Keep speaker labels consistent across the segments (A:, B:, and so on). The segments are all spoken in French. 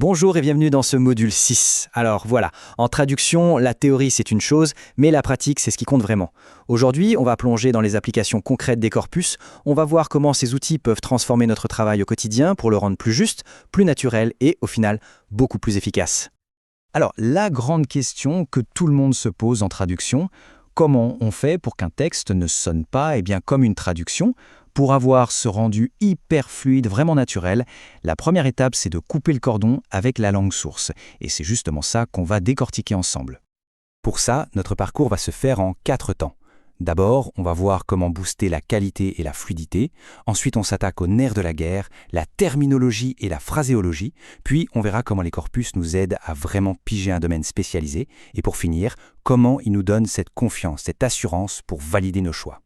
A: Bonjour et bienvenue dans ce module 6. Alors voilà, en traduction, la théorie c'est une chose, mais la pratique c'est ce qui compte vraiment. Aujourd'hui, on va plonger dans les applications concrètes des corpus, on va voir comment ces outils peuvent transformer notre travail au quotidien pour le rendre plus juste, plus naturel et au final beaucoup plus efficace. Alors la grande question que tout le monde se pose en traduction, comment on fait pour qu'un texte ne sonne pas comme une traduction ? Pour avoir ce rendu hyper fluide, vraiment naturel, la première étape, c'est de couper le cordon avec la langue source. Et c'est justement ça qu'on va décortiquer ensemble. Pour ça, notre parcours va se faire en 4 temps. D'abord, on va voir comment booster la qualité et la fluidité. Ensuite, on s'attaque au nerf de la guerre, la terminologie et la phraséologie. Puis, on verra comment les corpus nous aident à vraiment piger un domaine spécialisé. Et pour finir, comment ils nous donnent cette confiance, cette assurance pour valider nos choix.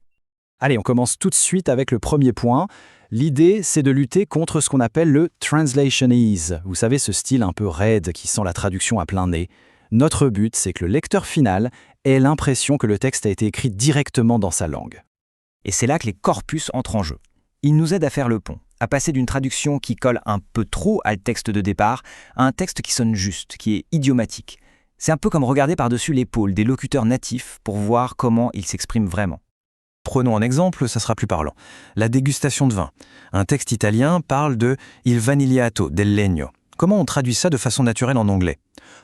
A: Allez, on commence tout de suite avec le premier point. L'idée, c'est de lutter contre ce qu'on appelle le translationese. Vous savez, ce style un peu raide qui sent la traduction à plein nez. Notre but, c'est que le lecteur final ait l'impression que le texte a été écrit directement dans sa langue.
B: Et c'est là que les corpus entrent en jeu. Ils nous aident à faire le pont, à passer d'une traduction qui colle un peu trop à le texte de départ à un texte qui sonne juste, qui est idiomatique. C'est un peu comme regarder par-dessus l'épaule des locuteurs natifs pour voir comment ils s'expriment vraiment.
A: Prenons un exemple, ça sera plus parlant. La dégustation de vin. Un texte italien parle de « il vanigliato del legno ». Comment on traduit ça de façon naturelle en anglais ?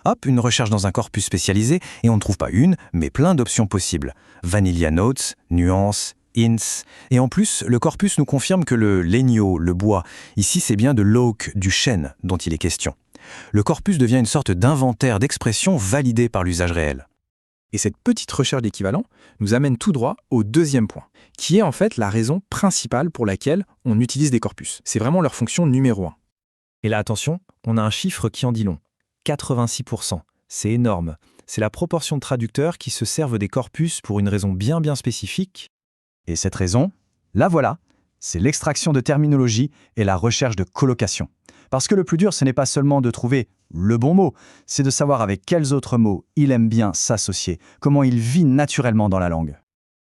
A: Hop, une recherche dans un corpus spécialisé, et on ne trouve pas une, mais plein d'options possibles. Vanilla notes, nuances, hints. Et en plus, le corpus nous confirme que le legno, le bois, ici c'est bien de l'oak, du chêne, dont il est question. Le corpus devient une sorte d'inventaire d'expressions validé par l'usage réel. Et cette petite recherche d'équivalent nous amène tout droit au deuxième point, qui est en fait la raison principale pour laquelle on utilise des corpus. C'est vraiment leur fonction numéro 1. Et là, attention, on a un chiffre qui en dit long. 86%. C'est énorme. C'est la proportion de traducteurs qui se servent des corpus pour une raison bien spécifique. Et cette raison, la voilà, c'est l'extraction de terminologie et la recherche de colocation. Parce que le plus dur, ce n'est pas seulement de trouver le bon mot, c'est de savoir avec quels autres mots il aime bien s'associer, comment il vit naturellement dans la langue.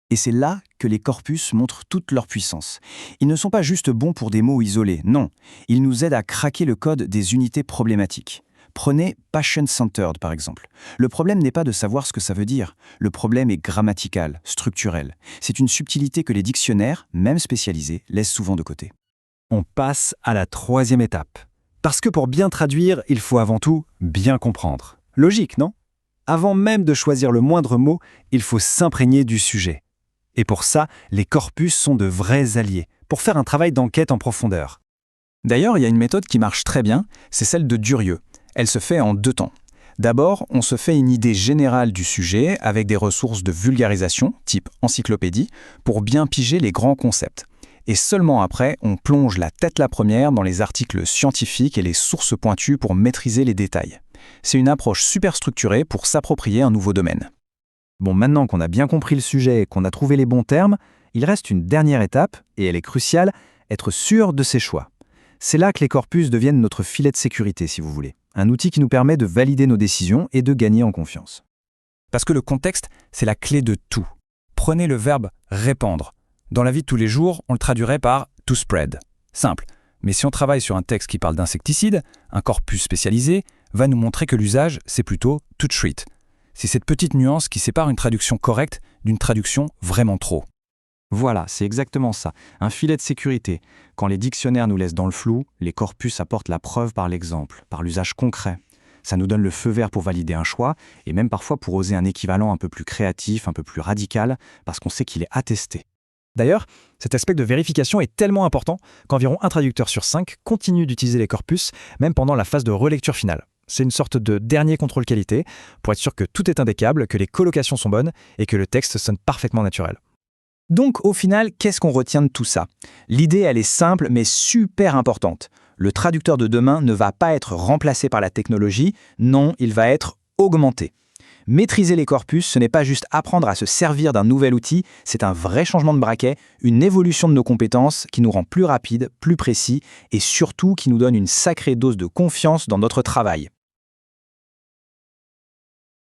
B: Et c'est là que les corpus montrent toute leur puissance. Ils ne sont pas juste bons pour des mots isolés, non. Ils nous aident à craquer le code des unités problématiques. Prenez patient-centered par exemple. Le problème n'est pas de savoir ce que ça veut dire. Le problème est grammatical, structurel. C'est une subtilité que les dictionnaires, même spécialisés, laissent souvent de côté.
A: On passe à la troisième étape. Parce que pour bien traduire, il faut avant tout bien comprendre. Logique, non ? Avant même de choisir le moindre mot, il faut s'imprégner du sujet. Et pour ça, les corpus sont de vrais alliés, pour faire un travail d'enquête en profondeur. D'ailleurs, il y a une méthode qui marche très bien, c'est celle de Durieux. Elle se fait en 2 temps. D'abord, on se fait une idée générale du sujet avec des ressources de vulgarisation, type encyclopédie, pour bien piger les grands concepts. Et seulement après, on plonge la tête la première dans les articles scientifiques et les sources pointues pour maîtriser les détails. C'est une approche super structurée pour s'approprier un nouveau domaine. Bon, maintenant qu'on a bien compris le sujet et qu'on a trouvé les bons termes, il reste une dernière étape, et elle est cruciale, être sûr de ses choix. C'est là que les corpus deviennent notre filet de sécurité, si vous voulez. Un outil qui nous permet de valider nos décisions et de gagner en confiance. Parce que le contexte, c'est la clé de tout. Prenez le verbe « répandre ». Dans la vie de tous les jours, on le traduirait par « to spread ». Simple. Mais si on travaille sur un texte qui parle d'insecticides, un corpus spécialisé va nous montrer que l'usage, c'est plutôt « to treat ». C'est cette petite nuance qui sépare une traduction correcte d'une traduction vraiment trop. Voilà, c'est exactement ça. Un filet de sécurité. Quand les dictionnaires nous laissent dans le flou, les corpus apportent la preuve par l'exemple, par l'usage concret. Ça nous donne le feu vert pour valider un choix, et même parfois pour oser un équivalent un peu plus créatif, un peu plus radical, parce qu'on sait qu'il est attesté. D'ailleurs, cet aspect de vérification est tellement important qu'environ 1 traducteur sur 5 continue d'utiliser les corpus, même pendant la phase de relecture finale. C'est une sorte de dernier contrôle qualité, pour être sûr que tout est impeccable, que les colocations sont bonnes et que le texte sonne parfaitement naturel. Donc au final, qu'est-ce qu'on retient de tout ça ? L'idée, elle est simple mais super importante. Le traducteur de demain ne va pas être remplacé par la technologie, non, il va être augmenté. Maîtriser les corpus, ce n'est pas juste apprendre à se servir d'un nouvel outil, c'est un vrai changement de braquet, une évolution de nos compétences qui nous rend plus rapides, plus précis et surtout qui nous donne une sacrée dose de confiance dans notre travail.